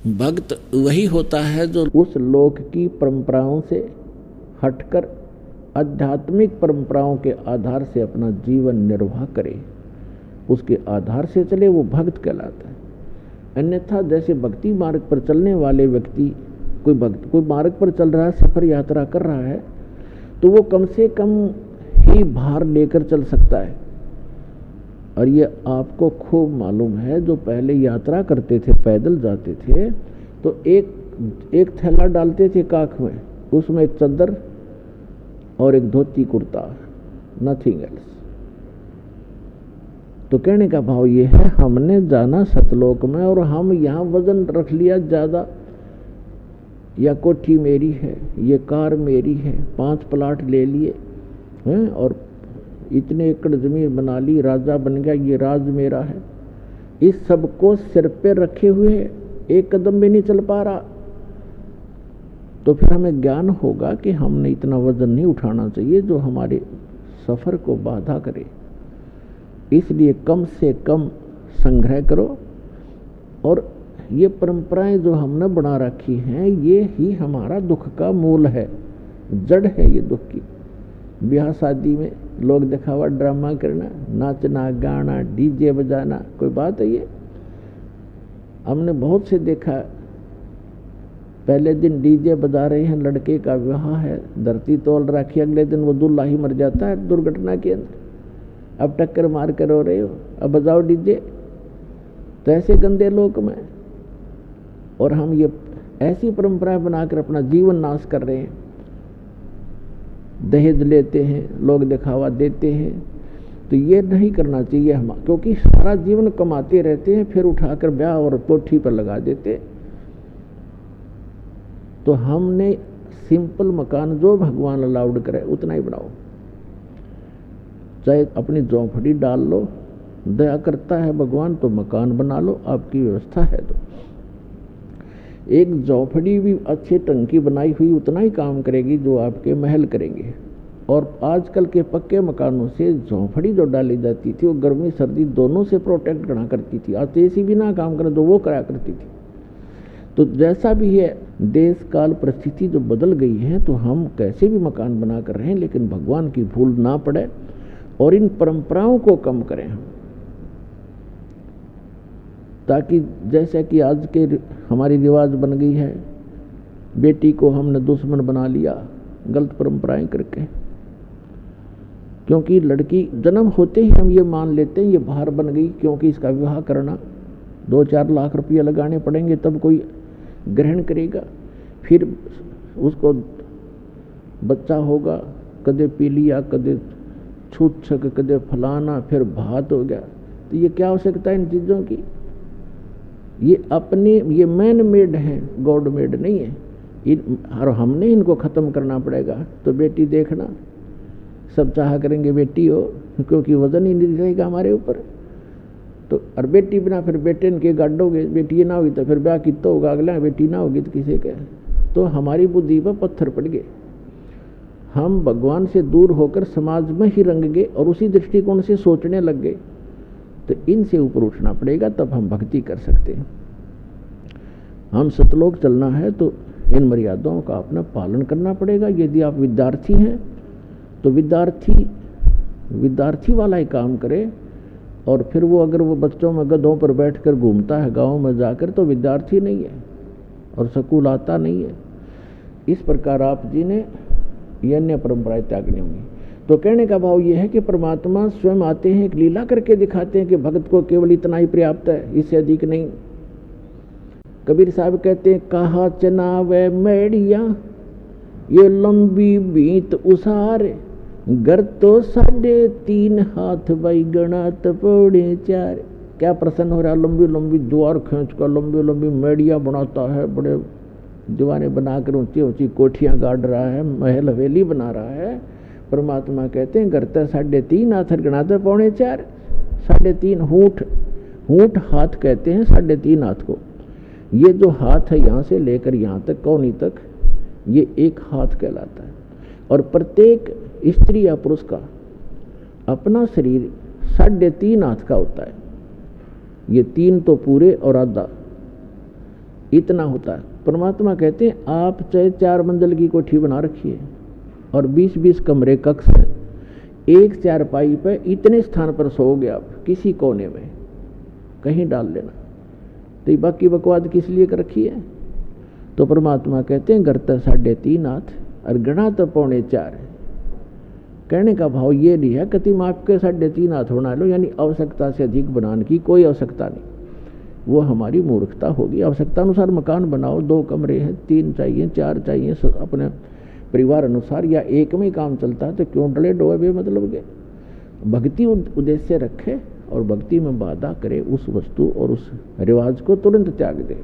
भक्त वही होता है जो उस लोक की परंपराओं से हटकर आध्यात्मिक परंपराओं के आधार से अपना जीवन निर्वाह करे, उसके आधार से चले, वो भक्त कहलाता है। अन्यथा जैसे भक्ति मार्ग पर चलने वाले व्यक्ति, कोई मार्ग पर चल रहा है, सफर यात्रा कर रहा है, तो वो कम से कम ही भार लेकर चल सकता है। और ये आपको खूब मालूम है, जो पहले यात्रा करते थे, पैदल जाते थे, तो एक थैला डालते थे काख में, उसमें एक चद्दर और एक धोती कुर्ता, नथिंग एल्स। तो कहने का भाव ये है, हमने जाना सतलोक में और हम यहाँ वजन रख लिया ज़्यादा, या कोठी मेरी है, ये कार मेरी है, 5 प्लाट ले लिए हैं और इतने एकड़ जमीन बना ली, राजा बन गया, ये राज मेरा है। इस सब को सिर पे रखे हुए एक कदम भी नहीं चल पा रहा, तो फिर हमें ज्ञान होगा कि हमने इतना वजन नहीं उठाना चाहिए जो हमारे सफर को बाधा करे। इसलिए कम से कम संग्रह करो, और ये परंपराएं जो हमने बना रखी हैं, ये ही हमारा दुख का मूल है, जड़ है ये दुख की। ब्याह शादी में लोग दिखावा ड्रामा करना, नाचना गाना, डीजे बजाना, कोई बात है ये? हमने बहुत से देखा, पहले दिन डीजे बजा रहे हैं, लड़के का विवाह है, धरती तोल रखी, अगले दिन वो दूल्हा ही मर जाता है दुर्घटना के अंदर। अब टक्कर मार कर रो रहे हो, अब बजाओ डीजे। तो ऐसे गंदे लोक में, और हम ये ऐसी परंपराएं बनाकर अपना जीवन नाश कर रहे हैं। दहेज लेते हैं, लोग दिखावा देते हैं, तो ये नहीं करना चाहिए हम, क्योंकि सारा जीवन कमाते रहते हैं, फिर उठाकर ब्याह और कोठी पर लगा देते। तो हमने सिंपल मकान जो भगवान अलाउड करे उतना ही बनाओ, चाहे अपनी झोंपड़ी डाल लो, दया करता है भगवान तो मकान बना लो, आपकी व्यवस्था है तो। एक झोंपड़ी भी अच्छे ढंग की बनाई हुई उतना ही काम करेगी जो आपके महल करेंगे। और आजकल के पक्के मकानों से झोंपड़ी जो डाली जाती थी, वो गर्मी सर्दी दोनों से प्रोटेक्ट करना करती थी। आज ऐसी भी ना काम करे तो वो करा करती थी। तो जैसा भी है, देश काल परिस्थिति जो बदल गई है, तो हम कैसे भी मकान बना कर रहे हैं, लेकिन भगवान की भूल ना पड़े और इन परंपराओं को कम करें हम, ताकि जैसे कि आज के हमारी रिवाज बन गई है, बेटी को हमने दुश्मन बना लिया गलत परंपराएं करके। क्योंकि लड़की जन्म होते ही हम ये मान लेते हैं ये भार बन गई, क्योंकि इसका विवाह करना 2-4 लाख रुपये लगाने पड़ेंगे तब कोई ग्रहण करेगा, फिर उसको बच्चा होगा, कदे पी लिया, कदे छूत छक, कदे फलाना, फिर भात हो गया। तो ये क्या आवश्यकता है इन चीज़ों की? ये मैन मेड है, गॉड मेड नहीं है। और हमने इनको ख़त्म करना पड़ेगा। तो बेटी देखना, सब चाह करेंगे बेटी हो, क्योंकि वजन ही नहीं रहेगा हमारे ऊपर। तो और बेटी बिना फिर बेटे के गाड़ोगे, बेटी ना हुई तो फिर ब्याह कितना होगा, अगला बेटी ना होगी तो किसी के। तो हमारी बुद्धि पर पत्थर पड़ गए, हम भगवान से दूर होकर समाज में ही रंग गए और उसी दृष्टिकोण से सोचने लग गए। तो इनसे ऊपर उठना पड़ेगा, तब हम भक्ति कर सकते हैं। हम सतलोक चलना है तो इन मर्यादाओं का अपना पालन करना पड़ेगा। यदि आप विद्यार्थी हैं तो विद्यार्थी वाला ही काम करे, और फिर वो अगर वो बच्चों में गधों पर बैठकर घूमता है गाँव में जाकर, तो विद्यार्थी नहीं है और स्कूल आता नहीं है। इस प्रकार आप जी ने ये अन्य परंपराएं त्यागनी होंगी। तो कहने का भाव ये है कि परमात्मा स्वयं आते हैं, एक लीला करके दिखाते हैं कि भक्त को केवल इतना ही पर्याप्त है, इससे अधिक नहीं। कबीर साहब कहते हैं, कहा चनावे मेड़िया ये लंबी बीत उसारे, घर तो 3.5 हाथ भाई गणात पौड़े 4। क्या प्रसन्न हो रहा, लंबी लंबी द्वार खींच कर लंबी लंबी मेड़िया बनाता है, बड़े दीवाने बनाकर ऊंची ऊंची कोठियां गाड़ रहा है, महल हवेली बना रहा है। परमात्मा कहते हैं, घर तो 3.5 हाथ गणाते पौड़े 4। 3.5 हूठ हाथ कहते हैं 3.5 हाथ को। ये जो हाथ है यहाँ से लेकर यहाँ तक कौनी तक, ये एक हाथ कहलाता है। और प्रत्येक स्त्री या पुरुष का अपना शरीर 3.5 हाथ का होता है। ये 3 तो पूरे और आधा, इतना होता है। परमात्मा कहते हैं आप चाहे 4 मंजिल की कोठी बना रखिए और 20-20 कमरे कक्ष हैं, एक चारपाई पे इतने स्थान पर सोओगे आप, किसी कोने में कहीं डाल लेना, तो बाकी बकवाद किस लिए कर रखी है? तो परमात्मा कहते हैं घर तो 3.5 हाथ और गणा तो 4.25 है। कहने का भाव ये नहीं है कति माप के 3.5 हाथ बना लो, यानी आवश्यकता से अधिक बनाने की कोई आवश्यकता नहीं, वो हमारी मूर्खता होगी। आवश्यकता अनुसार मकान बनाओ, 2 कमरे हैं, 3 चाहिए, 4 चाहिए, अपने परिवार अनुसार, या एक में ही काम चलता है तो क्यों डले डोए बे मतलब के। भक्ति उद्देश्य रखे और भक्ति में बाधा करे, उस वस्तु और उस रिवाज को तुरंत त्याग दे।